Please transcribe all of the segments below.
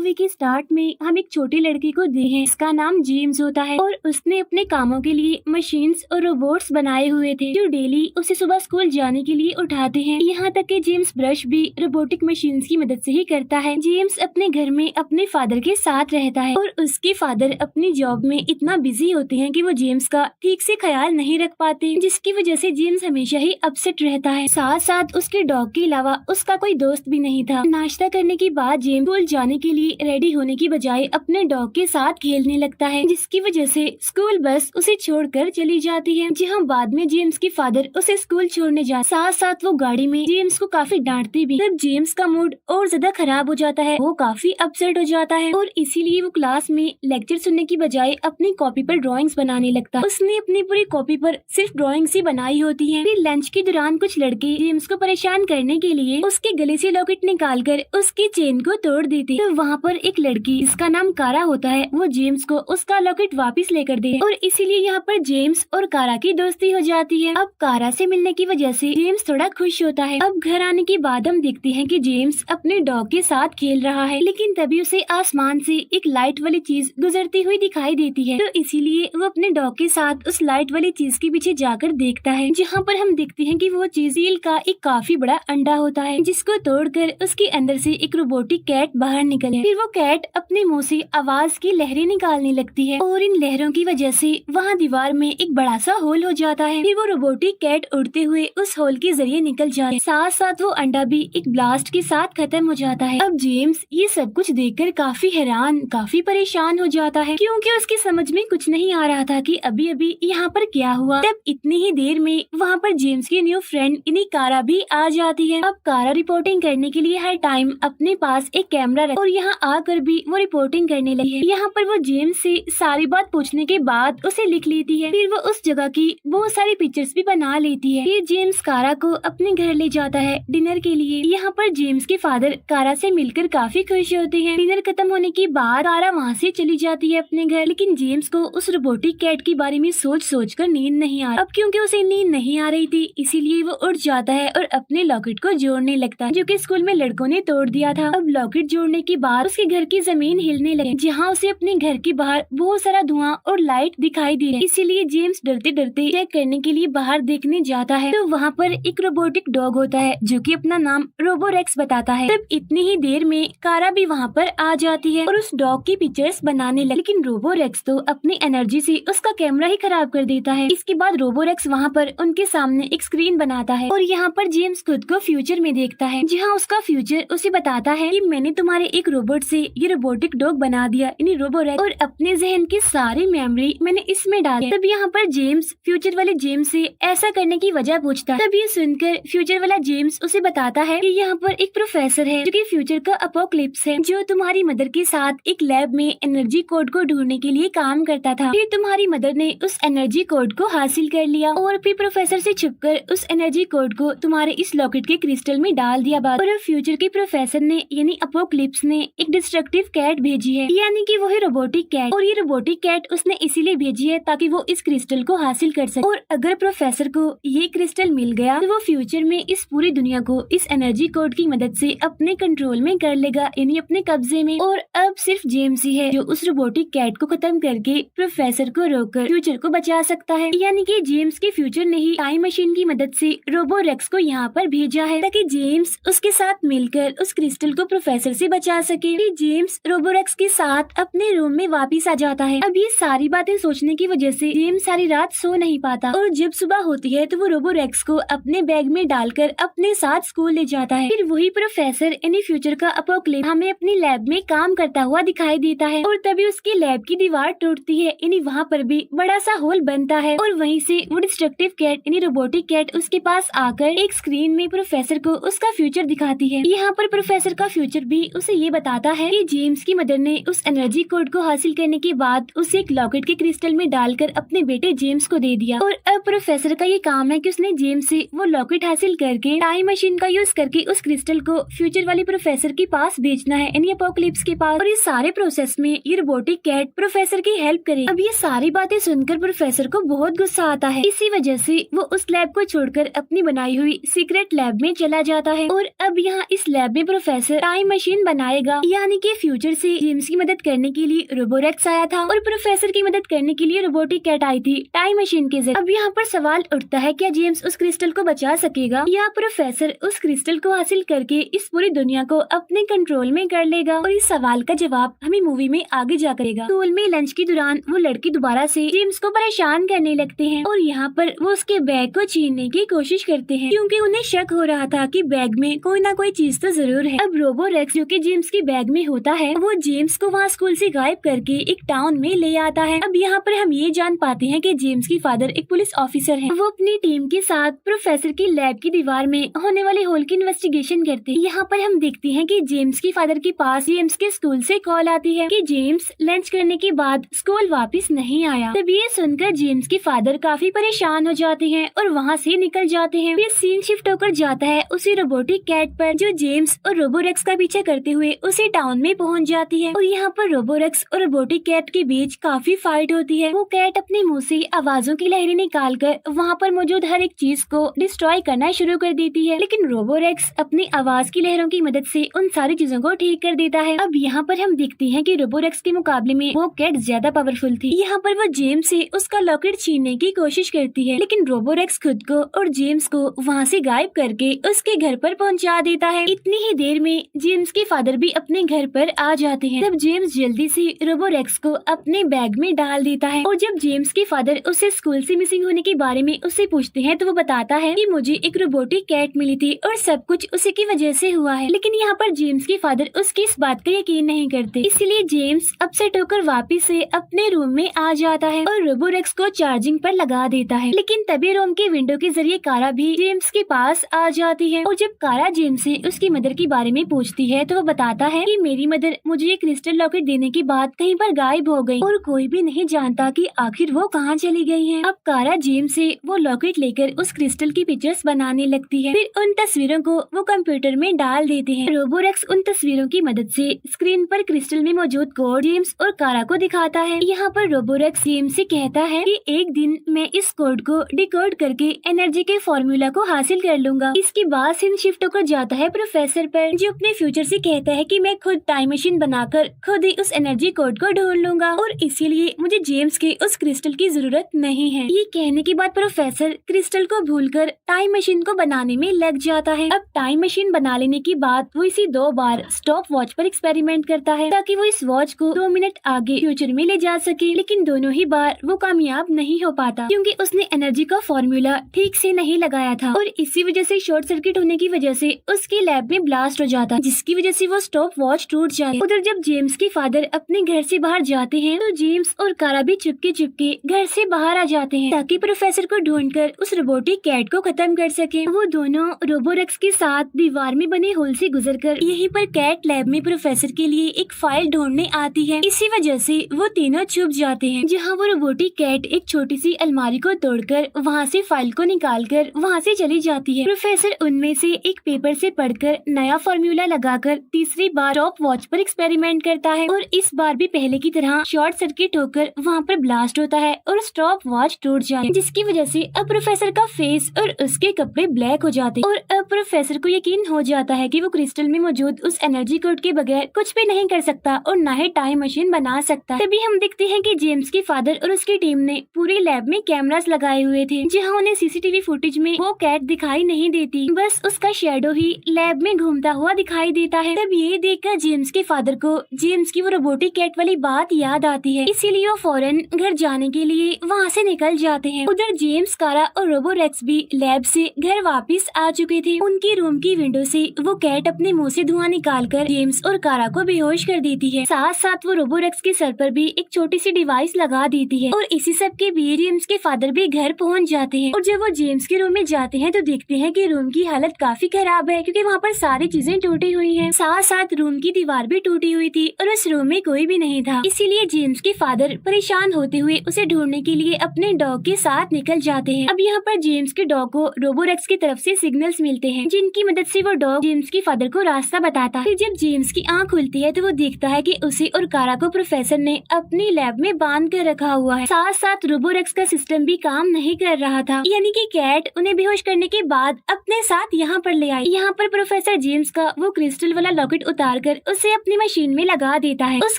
Movie के start में हम एक छोटे लड़के को देखते हैं, इसका नाम जेम्स होता है और उसने अपने कामों के लिए मशीन्स और रोबोट्स बनाए हुए थे जो डेली उसे सुबह स्कूल जाने के लिए उठाते हैं। यहाँ तक कि जेम्स ब्रश भी रोबोटिक मशीन्स की मदद से ही करता है। जेम्स अपने घर में अपने फादर के साथ रहता है और उसके फादर अपनी जॉब में इतना बिजी होते हैं कि वो जेम्स का ठीक से ख्याल नहीं रख पाते, जिसकी वजह से जेम्स हमेशा ही अपसेट रहता है। साथ साथ उसके डॉग के अलावा उसका कोई दोस्त भी नहीं था। नाश्ता करने के बाद जेम्स स्कूल जाने के लिए रेडी होने की बजाय अपने डॉग के साथ खेलने लगता है, जिसकी वजह से स्कूल बस उसे छोड़कर चली जाती है। जहाँ बाद में जेम्स के फादर उसे स्कूल छोड़ने जाते, साथ साथ वो गाड़ी में जेम्स को काफी डांटते भी। तब जेम्स का मूड और ज्यादा खराब हो जाता है, वो काफी अपसेट हो जाता है और इसीलिए वो क्लास में लेक्चर सुनने की बजाय अपनी कॉपी पर ड्राइंग्स बनाने लगता है। उसने अपनी पूरी कॉपी पर सिर्फ ड्राइंग्स ही बनाई होती है। फिर लंच के दौरान कुछ लड़के जेम्स को परेशान करने के लिए उसके गले से लॉकेट निकालकर उसकी चेन को तोड़ देते। तो वहाँ पर एक लड़की जिसका नाम कारा होता है, वो जेम्स को उसका लॉकेट वापस लेकर दे और इसीलिए यहाँ पर जेम्स और कारा की दोस्ती हो जाती है। अब कारा से मिलने की वजह से जेम्स थोड़ा खुश होता है। अब घर आने के बाद हम देखते हैं कि जेम्स अपने डॉग के साथ खेल रहा है, लेकिन तभी उसे आसमान से एक लाइट वाली चीज गुजरती हुई दिखाई देती है। तो इसीलिए वो अपने डॉग के साथ उस लाइट वाली चीज के पीछे जाकर देखता है, जहाँ पर हम देखते हैं कि वो चीज सील का एक काफी बड़ा अंडा होता है, जिसको तोड़कर उसके अंदर से एक रोबोटिक कैट बाहर निकले। फिर वो कैट अपने मुंह से आवाज की लहरें निकालने लगती है और इन लहरों की वजह से वहाँ दीवार में एक बड़ा सा होल हो जाता है। फिर वो रोबोटिक कैट उड़ते हुए उस होल के जरिए निकल जाता है। साथ साथ वो अंडा भी एक ब्लास्ट के साथ खत्म हो जाता है। अब जेम्स ये सब कुछ देखकर काफी हैरान, काफी परेशान हो जाता है, क्योंकि उसकी समझ में कुछ नहीं आ रहा था कि अभी अभी यहाँ पर क्या हुआ। तब इतनी ही देर में वहाँ पर जेम्स की न्यू फ्रेंड यानी कारा भी आ जाती है। अब कारा रिपोर्टिंग करने के लिए हर टाइम अपने पास एक कैमरा रख और यहाँ आकर भी वो रिपोर्टिंग करने लगी है। यहाँ पर वो जेम्स से सारी बात पूछने के बाद उसे लिख लेती है। फिर वो उस जगह की बहुत सारी पिक्चर्स भी बना लेती है। फिर जेम्स कारा को अपने घर ले जाता है डिनर के लिए। यहाँ पर जेम्स के फादर कारा से मिलकर काफी खुश होते हैं। डिनर खत्म होने के बाद कारा वहाँ से चली जाती है अपने घर, लेकिन जेम्स को उस रोबोटिक कैट के बारे में सोच कर नींद नहीं आ रही। अब क्योंकि उसे नींद नहीं आ रही थी, इसीलिए वो उठ जाता है और अपने लॉकेट को जोड़ने लगता है, जो कि स्कूल में लड़कों ने तोड़ दिया था। अब लॉकेट जोड़ने के बाद उसके घर की जमीन हिलने लगी, जहाँ उसे अपने घर के बाहर बहुत सारा धुआं और लाइट दिखाई दे रहा है। इसीलिए जेम्स डरते डरते चेक करने के लिए बाहर देखने जाता है। तो वहाँ पर एक रोबोटिक डॉग होता है जो कि अपना नाम रोबोरेक्स बताता है। तब इतनी ही देर में कारा भी वहाँ पर आ जाती है और उस डॉग की पिक्चर्स बनाने लगी, लेकिन रोबोरेक्स तो अपनी एनर्जी से उसका कैमरा ही खराब कर देता है। इसके बाद रोबोरेक्स वहाँ पर उनके सामने एक स्क्रीन बनाता है और यहाँ पर जेम्स खुद को फ्यूचर में देखता है, जहाँ उसका फ्यूचर उसे बताता है कि मैंने तुम्हारे एक रोबोट से ये रोबोटिक डॉग बना दिया यानी रोबोरेक्स, और अपने जहन की सारी मेमोरी मैंने इसमें डाली। तब यहाँ पर जेम्स फ्यूचर वाले जेम्स से ऐसा करने की वजह पूछता है। तब ये सुनकर फ्यूचर वाला जेम्स उसे बताता है कि यहाँ पर एक प्रोफेसर है जो कि फ्यूचर का अपोकलिप्स है, जो तुम्हारी मदर के साथ एक लैब में एनर्जी कोड को ढूंढने के लिए काम करता था। फिर तुम्हारी मदर ने उस एनर्जी कोड को हासिल कर लिया और फिर प्रोफेसर से छुपकर उस एनर्जी कोड को तुम्हारे इस लॉकेट के क्रिस्टल में डाल दिया। और फ्यूचर के प्रोफेसर ने यानी अपोकलिप्स ने एक डिस्ट्रक्टिव कैट भेजी है, यानी कि वही रोबोटिक कैट, और ये रोबोटिक कैट उसने इसीलिए भेजी है ताकि वो इस क्रिस्टल को हासिल कर सके। और अगर प्रोफेसर को ये क्रिस्टल मिल गया तो वो फ्यूचर में इस पूरी दुनिया को इस एनर्जी कोड की मदद से अपने कंट्रोल में कर लेगा, यानी अपने कब्जे में। और अब सिर्फ जेम्स ही है जो उस रोबोटिक कैट को खत्म करके प्रोफेसर को रोककर फ्यूचर को बचा सकता है, यानी कि जेम्स के फ्यूचर ने ही टाइम मशीन की मदद से रोबोरेक्स को यहाँ पर भेजा है ताकि जेम्स उसके साथ मिलकर उस क्रिस्टल को प्रोफेसर से बचा सके। फिर जेम्स रोबोरेक्स के साथ अपने रूम में वापस आ जाता है। अब ये सारी बातें सोचने की वजह से जेम्स सारी रात सो नहीं पाता और जब सुबह होती है तो वो रोबोरेक्स को अपने बैग में डालकर अपने साथ स्कूल ले जाता है। फिर वही प्रोफेसर यानी फ्यूचर का अपोकलिप्स हमें अपनी लैब में काम करता हुआ दिखाई देता है और तभी उसकी लैब की दीवार टूटती है, यानी वहाँ पर भी बड़ा सा होल बनता है और वहीं से वो डिस्ट्रक्टिव कैट यानी रोबोटिक कैट उसके पास आकर एक स्क्रीन में प्रोफेसर को उसका फ्यूचर दिखाती है। यहाँ पर प्रोफेसर का फ्यूचर भी उसे ये बताता है कि जेम्स की मदर ने उस एनर्जी कोड को हासिल करने के बाद उसे एक लॉकेट के क्रिस्टल में डालकर अपने बेटे जेम्स को दे दिया और अब प्रोफेसर का ये काम है कि उसने जेम्स से वो लॉकेट हासिल करके टाइम मशीन का यूज करके उस क्रिस्टल को फ्यूचर वाले प्रोफेसर के पास बेचना है, यानी अपोकलिप्स के पास। और इस सारे प्रोसेस में ये रोबोटिक कैट प्रोफेसर की हेल्प करे। अब ये सारी बातें सुनकर प्रोफेसर को बहुत गुस्सा आता है, इसी वजह से वो उस लैब को छोड़कर अपनी बनाई हुई सीक्रेट लैब में चला जाता है और अब यहाँ इस लैब में प्रोफेसर टाइम मशीन बनाएगा, यानी कि फ्यूचर से जेम्स की मदद करने के लिए रोबोरेक्स आया था और प्रोफेसर की मदद करने के लिए रोबोटिक कैट आई थी टाइम मशीन के जरिए। अब यहाँ पर सवाल उठता है, क्या जेम्स उस क्रिस्टल को बचा सकेगा या प्रोफेसर उस क्रिस्टल को हासिल करके इस पूरी दुनिया को अपने कंट्रोल में कर लेगा? और इस सवाल का जवाब हमें मूवी में आगे जा करेगा। स्कूल में लंच के दौरान वो लड़की दोबारा से जेम्स को परेशान करने लगते हैं और यहाँ पर वो उसके बैग को छीनने की कोशिश करते हैं क्योंकि उन्हें शक हो रहा था कि बैग में कोई ना कोई चीज तो जरूर है। अब रोबोरेक्स जो कि जेम्स के बैग में होता है वो जेम्स को वहाँ स्कूल से गायब करके एक टाउन में ले आता है। अब यहाँ पर हम ये जान पाते हैं कि जेम्स की फादर एक पुलिस ऑफिसर हैं। वो अपनी टीम के साथ प्रोफेसर की लैब की दीवार में होने वाले होल की इन्वेस्टिगेशन करते हैं। यहाँ पर हम देखते हैं कि जेम्स की फादर के पास जेम्स के स्कूल से कॉल आती है कि जेम्स लंच करने के बाद स्कूल वापस नहीं आया। तब ये सुनकर जेम्स के फादर काफी परेशान हो जाते हैं और वहाँ से निकल जाते हैं। फिर सीन शिफ्ट होकर जाता है उसी रोबोटिक कैट पर जो जेम्स और रोबोरेक्स का पीछा करते हुए उसी टाउन में पहुँच जाती है और यहाँ पर रोबोरेक्स और रोबोटिक कैट के बीच काफी फाइट होती है। वो कैट अपने मुंह से आवाजों की लहरें निकालकर वहाँ पर मौजूद हर एक चीज को डिस्ट्रॉय करना शुरू कर देती है, लेकिन रोबोरेक्स अपनी आवाज की लहरों की मदद से उन सारी चीजों को ठीक कर देता है। अब यहाँ पर हम देखते हैं कि रोबोरेक्स के मुकाबले में वो कैट ज्यादा पावरफुल थी। यहाँ पर वो जेम्स से उसका लॉकेट छीनने की कोशिश करती है, लेकिन रोबोरेक्स खुद को और जेम्स को वहाँ से गायब करके उसके घर पर पहुँचा देता है। इतनी ही देर में जेम्स के फादर भी अपने घर पर आ जाते हैं। तब जेम्स जल्दी से रोबोरेक्स को अपने बैग में डाल देता है और जब जेम्स के फादर उसे स्कूल से मिसिंग होने के बारे में उससे पूछते हैं तो वो बताता है कि मुझे एक रोबोटिक कैट मिली थी और सब कुछ उसी की वजह से हुआ है। लेकिन यहाँ पर जेम्स के फादर उसकी इस बात का यकीन नहीं करते, इसलिए जेम्स अपसेट होकर वापस से अपने रूम में आ जाता है और रोबोरेक्स को चार्जिंग पर लगा देता है। लेकिन तभी रूम के विंडो के जरिए कारा भी जेम्स के पास आ जाती है और जब कारा जेम्स से उसकी मदर के बारे में पूछती है तो वो बताता है कि मेरी मदर मुझे ये क्रिस्टल लॉकेट देने के बाद कहीं पर गायब हो गई और कोई भी नहीं जानता कि आखिर वो कहाँ चली गई है। अब कारा जेम्स से वो लॉकेट लेकर उस क्रिस्टल की पिक्चर्स बनाने लगती है। फिर उन तस्वीरों को वो कंप्यूटर में डाल देते हैं। रोबोरेक्स उन तस्वीरों की मदद से स्क्रीन पर क्रिस्टल में मौजूद कोड जेम्स और कारा को दिखाता है। यहाँ पर रोबोरेक्स जेम्स से कहता है कि एक दिन मैं इस कोड को डिकोड करके एनर्जी के फॉर्मूला को हासिल कर लूंगा। इसके बाद सीन शिफ्ट होकर जाता है प्रोफेसर पर, जो अपने फ्यूचर से कहता है कि मैं खुद टाइम मशीन बनाकर खुद ही उस एनर्जी कोड को ढूंढ लूंगा और इसीलिए मुझे जेम्स के उस क्रिस्टल की जरूरत नहीं है। ये कहने के बाद प्रोफेसर क्रिस्टल को भूलकर टाइम मशीन को बनाने में लग जाता है। अब टाइम मशीन बना लेने के बाद वो इसी 2 बार स्टॉप वॉच पर एक्सपेरिमेंट करता है ताकि वो इस वॉच को 2 मिनट आगे फ्यूचर में ले जा सके, लेकिन दोनों ही बार वो कामयाब नहीं हो पाता क्योंकि उसने एनर्जी का फॉर्मूला ठीक से नहीं लगाया था और इसी वजह से शॉर्ट सर्किट होने की वजह से उसकी लैब में ब्लास्ट हो जाता, जिसकी वजह से वो स्टॉप वॉच टूट जाए। उधर जब जेम्स के फादर अपने घर से बाहर जाते हैं तो जेम्स और कारा भी चुपके चुपके घर से बाहर आ जाते हैं ताकि प्रोफेसर को ढूंढकर उस रोबोटिक कैट को खत्म कर सके। वो दोनों रोबोरेक्स के साथ दीवार में बने होल से गुजरकर यहीं पर कैट लैब में प्रोफेसर के लिए एक फाइल ढूंढने आती है। इसी वजह से वो तीनों छुप जाते हैं, जहाँ वो रोबोटिक कैट एक छोटी सी अलमारी को तोड़कर वहाँ से फाइल को निकालकर वहाँ से चली जाती है। प्रोफेसर उनमें से एक पेपर से पढ़कर नया फॉर्मूला लगाकर तीसरी बार स्टॉप वॉच पर एक्सपेरिमेंट करता है और इस बार भी पहले की तरह शॉर्ट सर्किट होकर वहाँ पर ब्लास्ट होता है और स्टॉप वॉच टूट जाती है, जिसकी वजह से अब प्रोफेसर का फेस और उसके कपड़े ब्लैक हो जाते हैं और अब प्रोफेसर को यकीन हो जाता है कि वो क्रिस्टल में मौजूद उस एनर्जी कोड के बगैर कुछ भी नहीं कर सकता और न ही टाइम मशीन बना सकता। तभी हम देखते हैं कि जेम्स के फादर और उसकी टीम ने पूरी लैब में कैमरास लगाए हुए थे, जहाँ उन्हें सीसीटीवी फुटेज में वो कैट दिखाई नहीं देती, बस उसका शेडो ही लैब में घूमता हुआ दिखाई देता है। तब ये देखकर जेम्स के फादर को जेम्स की वो रोबोटिक कैट वाली बात याद आती है, इसीलिए वो फौरन घर जाने के लिए वहाँ से निकल जाते हैं। उधर जेम्स, कारा और रोबोरेक्स भी लैब से घर वापस आ चुके थे। उनकी रूम की विंडो से वो कैट अपने मुंह से धुआं निकालकर जेम्स और कारा को बेहोश कर देती है। साथ साथ वो रोबोरेक्स के सर पर भी एक छोटी सी डिवाइस लगा देती है और इसी सब के बीच जेम्स के फादर भी घर पहुँच जाते हैं और जब वो जेम्स के रूम में जाते हैं तो देखते हैं कि रूम की हालत काफी खराब है क्योंकि वहाँ पर सारी चीजें टूटी हुई हैं। साथ साथ रूम की दीवार भी टूटी हुई थी और उस रूम में कोई भी नहीं था। इसीलिए जेम्स के फादर परेशान होते हुए उसे ढूंढने के लिए अपने डॉग के साथ निकल जाते हैं। अब यहाँ पर जेम्स के डॉग को रोबोरेक्स की तरफ से सिग्नल्स मिलते हैं, जिनकी मदद से वो डॉग जेम्स के फादर को रास्ता बताता है। फिर जब जेम्स की आँख खुलती है तो वो देखता है कि उसे और कारा को प्रोफेसर ने अपनी लैब में बांध कर रखा हुआ है। साथ साथ रोबोरेक्स का सिस्टम भी काम नहीं कर रहा था, यानी कि कैट उन्हें बेहोश करने के बाद अपने साथ यहाँ पर ले आई। यहाँ पर प्रोफेसर जेम्स का वो क्रिस्टल वाला लॉकेट उतार निकालकर उसे अपनी मशीन में लगा देता है। उस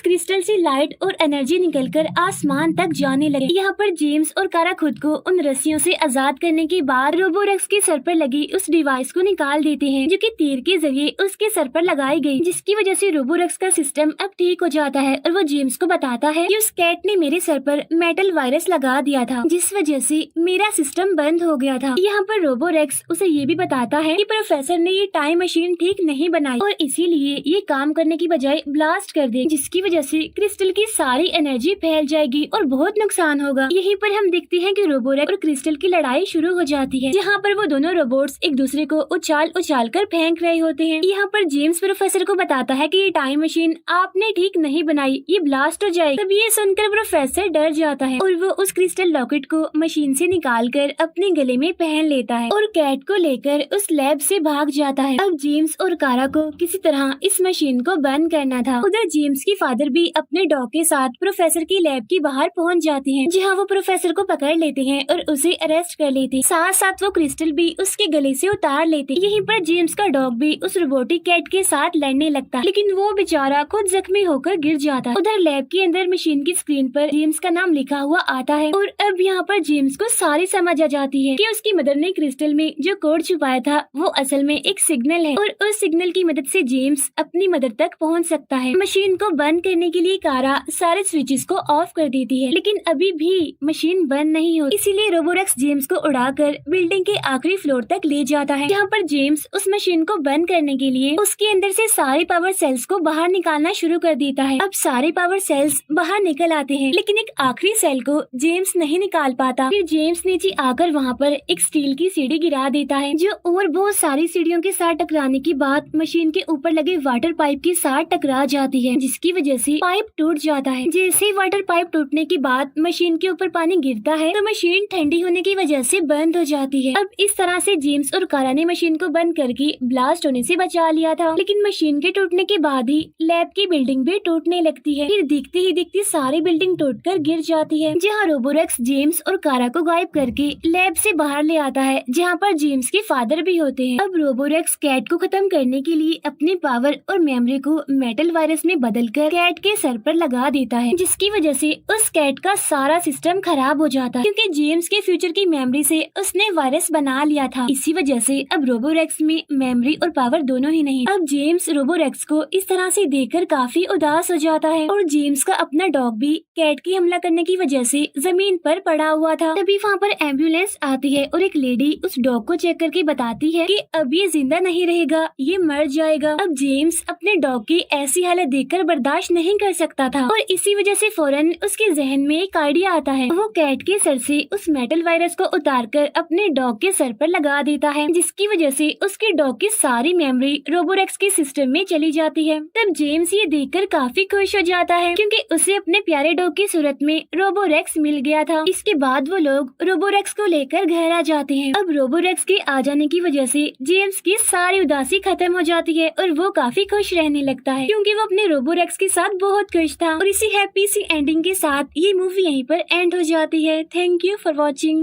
क्रिस्टल से लाइट और एनर्जी निकलकर आसमान तक जाने लगे। यहाँ पर जेम्स और कारा खुद को उन रस्सियों से आजाद करने के बाद रोबोरेक्स के सर पर लगी उस डिवाइस को निकाल देते हैं, जो कि तीर के जरिए उसके सर पर लगाई गई, जिसकी वजह से रोबोरेक्स का सिस्टम अब ठीक हो जाता है और वो जेम्स को बताता है कि उस कैट ने मेरे सर पर मेटल वायरस लगा दिया था, जिस वजह से मेरा सिस्टम बंद हो गया था। यहाँ पर रोबोरेक्स उसे ये भी बताता है कि प्रोफेसर ने ये टाइम मशीन ठीक नहीं बनाई और इसीलिए ये काम करने की बजाय ब्लास्ट कर दे, जिसकी वजह से क्रिस्टल की सारी एनर्जी फैल जाएगी और बहुत नुकसान होगा। यहीं पर हम देखते हैं कि रोबोरेक्स और क्रिस्टल की लड़ाई शुरू हो जाती है, जहाँ पर वो दोनों रोबोट्स एक दूसरे को उछाल उछाल कर फेंक रहे होते हैं। यहाँ पर जेम्स प्रोफेसर को बताता है कि ये टाइम मशीन आपने ठीक नहीं बनाई, ये ब्लास्ट हो जाएगी। तब ये सुनकर प्रोफेसर डर जाता है और वो उस क्रिस्टल लॉकेट को मशीन से निकालकर अपने गले में पहन लेता है और कैट को लेकर उस लैब से भाग जाता है। अब जेम्स और कारा को किसी तरह इस मशीन को बंद करना था। उधर जेम्स की फादर भी अपने डॉग के साथ प्रोफेसर की लैब के बाहर पहुंच जाते हैं, जहां वो प्रोफेसर को पकड़ लेते हैं और उसे अरेस्ट कर लेते। साथ साथ वो क्रिस्टल भी उसके गले से उतार लेते। यहीं पर जेम्स का डॉग भी उस रोबोटिक कैट के साथ लड़ने लगता, लेकिन वो बेचारा खुद जख्मी होकर गिर जाता। उधर लैब के अंदर मशीन की स्क्रीन पर जेम्स का नाम लिखा हुआ आता है और अब यहाँ पर जेम्स को सारी समझ आ जाती है कि उसकी मदर ने क्रिस्टल में जो कोड छुपाया था वो असल में एक सिग्नल है और उस सिग्नल की मदद से जेम्स अपनी मदर तक पहुँच सकता है। मशीन को बंद करने के लिए कारा सारे स्विचेस को ऑफ कर देती है, लेकिन अभी भी मशीन बंद नहीं होती। इसीलिए रोबोरेक्स जेम्स को उड़ाकर बिल्डिंग के आखिरी फ्लोर तक ले जाता है, जहाँ पर जेम्स उस मशीन को बंद करने के लिए उसके अंदर से सारे पावर सेल्स को बाहर निकालना शुरू कर देता है। अब सारे पावर सेल्स बाहर निकल आते हैं, लेकिन एक आखिरी सेल को जेम्स नहीं निकाल पाता। फिर जेम्स नीचे आकर वहाँ पर एक स्टील की सीढ़ी गिरा देता है, जो और बहुत सारी सीढ़ियों के साथ टकराने के बाद मशीन के ऊपर लगे वाटर पाइप के साथ टकरा जाती है, जिसकी वजह से पाइप टूट जाता है। जैसे ही वाटर पाइप टूटने के बाद मशीन के ऊपर पानी गिरता है तो मशीन ठंडी होने की वजह से बंद हो जाती है। अब इस तरह से जेम्स और कारा ने मशीन को बंद करके ब्लास्ट होने से बचा लिया था, लेकिन मशीन के टूटने के बाद ही लैब की बिल्डिंग भी टूटने लगती है। फिर दिखते ही दिखती सारी बिल्डिंग टूटकर गिर जाती है, जहाँ रोबोरेक्स जेम्स और कारा को गायब करके लैब से बाहर ले आता है, जहाँ पर जेम्स के फादर भी होते हैं। अब रोबोरेक्स कैट को खत्म करने के लिए अपने पावर और मेमोरी को मेटल वायरस में बदलकर कैट के सर पर लगा देता है, जिसकी वजह से उस कैट का सारा सिस्टम खराब हो जाता है, क्योंकि जेम्स के फ्यूचर की मेमोरी से उसने वायरस बना लिया था। इसी वजह से अब रोबोरेक्स में मेमोरी और पावर दोनों ही नहीं। अब जेम्स रोबोरेक्स को इस तरह से देखकर काफी उदास हो जाता है और जेम्स का अपना डॉग भी कैट की हमला करने की वजह से जमीन पर पड़ा हुआ था। तभी वहाँ पर एम्बुलेंस आती है और एक लेडी उस डॉग को चेक करके बताती है कि अब ये जिंदा नहीं रहेगा, ये मर जाएगा। अब जेम्स अपने डॉग की ऐसी हालत देखकर बर्दाश्त नहीं कर सकता था और इसी वजह से फौरन उसके जहन में एक आइडिया आता है। वो कैट के सर से उस मेटल वायरस को उतारकर अपने डॉग के सर पर लगा देता है, जिसकी वजह से उसके डॉग की सारी मेमोरी रोबोरेक्स के सिस्टम में चली जाती है। तब जेम्स ये देखकर काफी खुश हो जाता है, क्योंकि उसे अपने प्यारे डॉग की सूरत में रोबोरेक्स मिल गया था। इसके बाद वो लोग रोबोरेक्स को लेकर घर आ जाते हैं। अब रोबोरेक्स के आ जाने की वजह से जेम्स की सारी उदासी खत्म हो जाती है और वो काफी खुश रहने लगता है, क्योंकि वो अपने रोबोरेक्स के साथ बहुत खुश था। और इसी हैप्पी सी एंडिंग के साथ ये मूवी यहीं पर एंड हो जाती है। Thank you for watching.